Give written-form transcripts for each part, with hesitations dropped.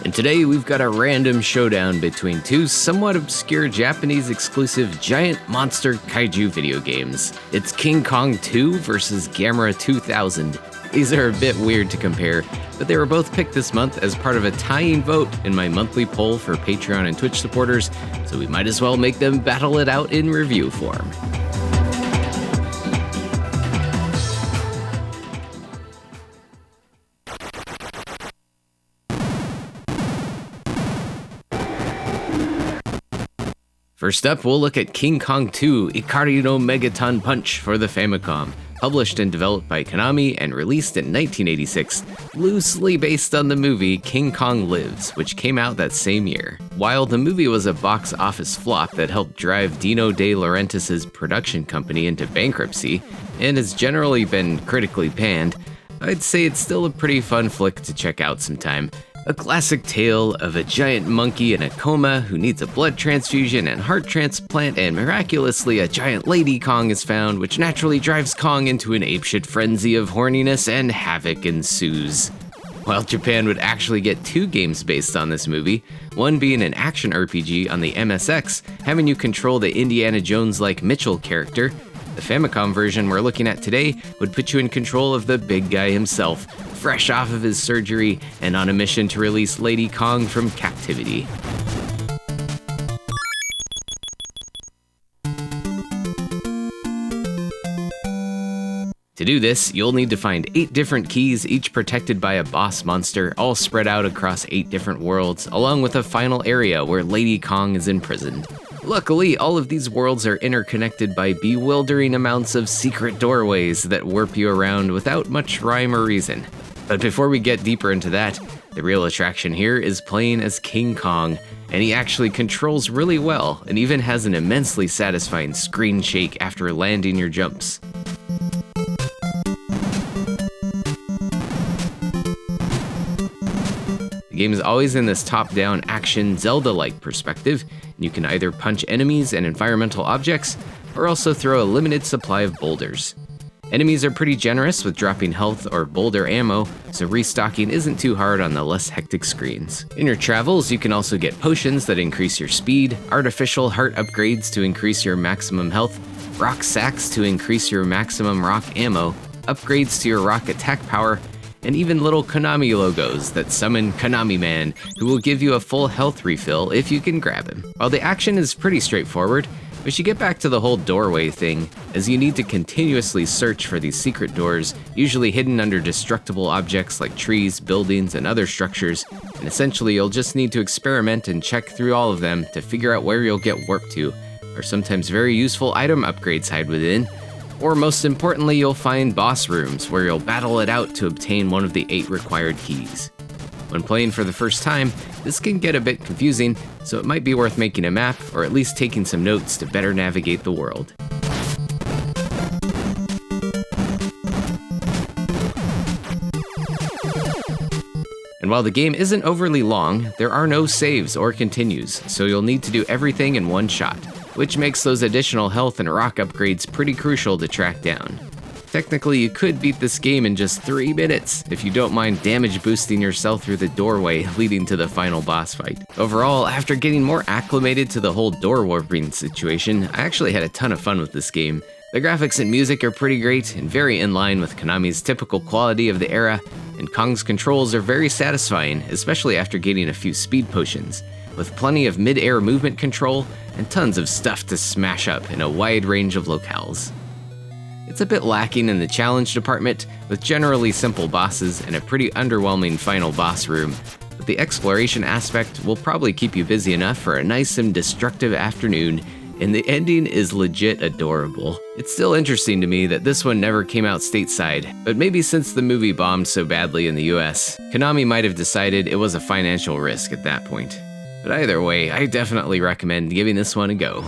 And today we've got a random showdown between two somewhat obscure Japanese exclusive giant monster kaiju video games. It's King Kong 2 versus Gamera 2000. These are a bit weird to compare, but they were both picked this month as part of a tying vote in my monthly poll for Patreon and Twitch supporters, so we might as well make them battle it out in review form. First up, we'll look at King Kong 2 Ikari no Megaton Punch for the Famicom, published and developed by Konami and released in 1986, loosely based on the movie King Kong Lives, which came out that same year. While the movie was a box office flop that helped drive Dino De Laurentiis' production company into bankruptcy, and has generally been critically panned, I'd say it's still a pretty fun flick to check out sometime. A classic tale of a giant monkey in a coma who needs a blood transfusion and heart transplant, and miraculously a giant lady Kong is found, which naturally drives Kong into an apeshit frenzy of horniness and havoc ensues. While Japan would actually get two games based on this movie, one being an action RPG on the MSX, having you control the Indiana Jones-like Mitchell character. The Famicom version we're looking at today would put you in control of the big guy himself, fresh off of his surgery and on a mission to release Lady Kong from captivity. To do this, you'll need to find 8 different keys, each protected by a boss monster, all spread out across 8 different worlds, along with a final area where Lady Kong is imprisoned. Luckily, all of these worlds are interconnected by bewildering amounts of secret doorways that warp you around without much rhyme or reason. But before we get deeper into that, the real attraction here is playing as King Kong, and he actually controls really well and even has an immensely satisfying screen shake after landing your jumps. The game is always in this top-down action Zelda-like perspective, and you can either punch enemies and environmental objects, or also throw a limited supply of boulders. Enemies are pretty generous with dropping health or boulder ammo, so restocking isn't too hard on the less hectic screens. In your travels, you can also get potions that increase your speed, artificial heart upgrades to increase your maximum health, rock sacks to increase your maximum rock ammo, upgrades to your rock attack power, and even little Konami logos that summon Konami Man, who will give you a full health refill if you can grab him. While the action is pretty straightforward, we should get back to the whole doorway thing, as you need to continuously search for these secret doors, usually hidden under destructible objects like trees, buildings, and other structures, and essentially you'll just need to experiment and check through all of them to figure out where you'll get warped to, or sometimes very useful item upgrades hide within, or most importantly, you'll find boss rooms where you'll battle it out to obtain one of the 8 required keys. When playing for the first time, this can get a bit confusing, so it might be worth making a map or at least taking some notes to better navigate the world. And while the game isn't overly long, there are no saves or continues, so you'll need to do everything in one shot, which makes those additional health and rock upgrades pretty crucial to track down. Technically, you could beat this game in just 3 minutes, if you don't mind damage boosting yourself through the doorway leading to the final boss fight. Overall, after getting more acclimated to the whole door warping situation, I actually had a ton of fun with this game. The graphics and music are pretty great and very in line with Konami's typical quality of the era, and Kong's controls are very satisfying, especially after getting a few speed potions, with plenty of mid-air movement control and tons of stuff to smash up in a wide range of locales. It's a bit lacking in the challenge department, with generally simple bosses and a pretty underwhelming final boss room, but the exploration aspect will probably keep you busy enough for a nice and destructive afternoon, and the ending is legit adorable. It's still interesting to me that this one never came out stateside, but maybe since the movie bombed so badly in the US, Konami might have decided it was a financial risk at that point. But either way, I definitely recommend giving this one a go.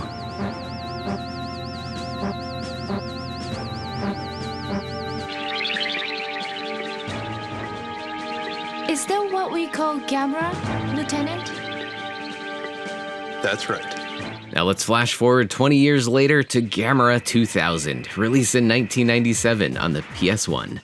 Is that what we call Gamera, Lieutenant? That's right. Now let's flash forward 20 years later to Gamera 2000, released in 1997 on the PS1.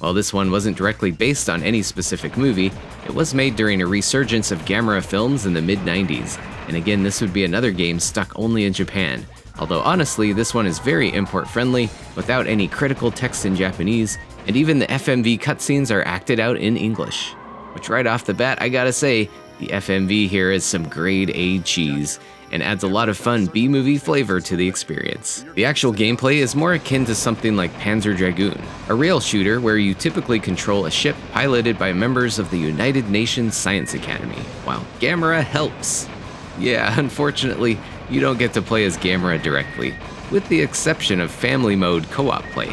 While this one wasn't directly based on any specific movie, it was made during a resurgence of Gamera films in the mid-90s, and again this would be another game stuck only in Japan. Although honestly, this one is very import-friendly, without any critical text in Japanese, and even the FMV cutscenes are acted out in English. Which right off the bat, I gotta say, the FMV here is some grade A cheese, and adds a lot of fun B-movie flavor to the experience. The actual gameplay is more akin to something like Panzer Dragoon, a rail shooter where you typically control a ship piloted by members of the United Nations Science Academy, while Gamera helps. Yeah, unfortunately, you don't get to play as Gamera directly, with the exception of family mode co-op play.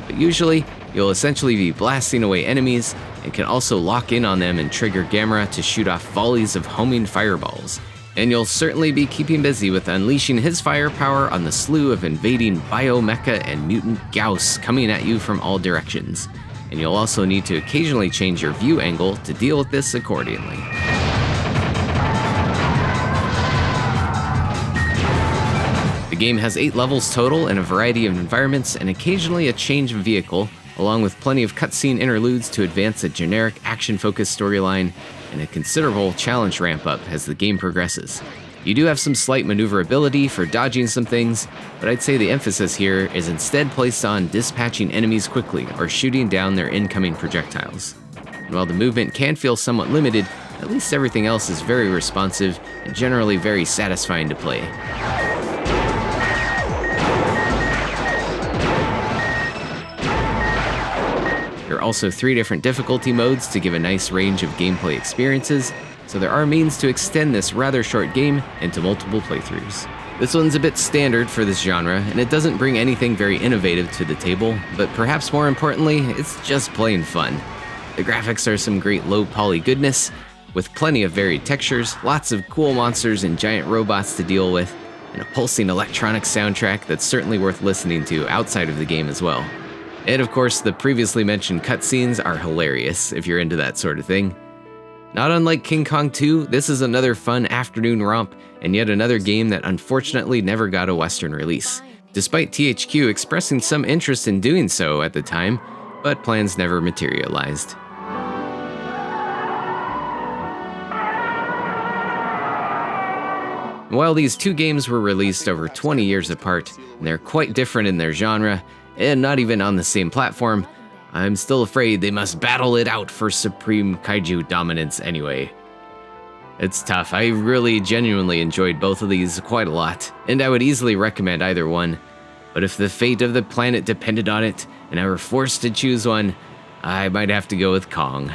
But usually, you'll essentially be blasting away enemies, and can also lock in on them and trigger Gamera to shoot off volleys of homing fireballs. And you'll certainly be keeping busy with unleashing his firepower on the slew of invading biomecha and mutant Gauss coming at you from all directions. And you'll also need to occasionally change your view angle to deal with this accordingly. The game has 8 levels total and a variety of environments and occasionally a change of vehicle, along with plenty of cutscene interludes to advance a generic action-focused storyline and a considerable challenge ramp-up as the game progresses. You do have some slight maneuverability for dodging some things, but I'd say the emphasis here is instead placed on dispatching enemies quickly or shooting down their incoming projectiles. And while the movement can feel somewhat limited, at least everything else is very responsive and generally very satisfying to play. There are also 3 different difficulty modes to give a nice range of gameplay experiences, so there are means to extend this rather short game into multiple playthroughs. This one's a bit standard for this genre, and it doesn't bring anything very innovative to the table, but perhaps more importantly, it's just plain fun. The graphics are some great low poly goodness, with plenty of varied textures, lots of cool monsters and giant robots to deal with, and a pulsing electronic soundtrack that's certainly worth listening to outside of the game as well. And of course, the previously mentioned cutscenes are hilarious if you're into that sort of thing. Not unlike King Kong 2, this is another fun afternoon romp, and yet another game that unfortunately never got a Western release, despite THQ expressing some interest in doing so at the time, but plans never materialized. While these 2 games were released over 20 years apart, and they're quite different in their genre, and not even on the same platform, I'm still afraid they must battle it out for supreme kaiju dominance anyway. It's tough. I really genuinely enjoyed both of these quite a lot, and I would easily recommend either one. But if the fate of the planet depended on it, and I were forced to choose one, I might have to go with Kong.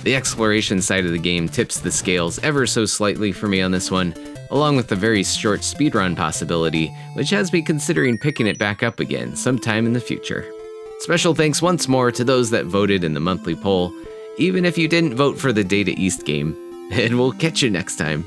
The exploration side of the game tips the scales ever so slightly for me on this one, along with the very short speedrun possibility, which has me considering picking it back up again sometime in the future. Special thanks once more to those that voted in the monthly poll, even if you didn't vote for the Data East game, and we'll catch you next time.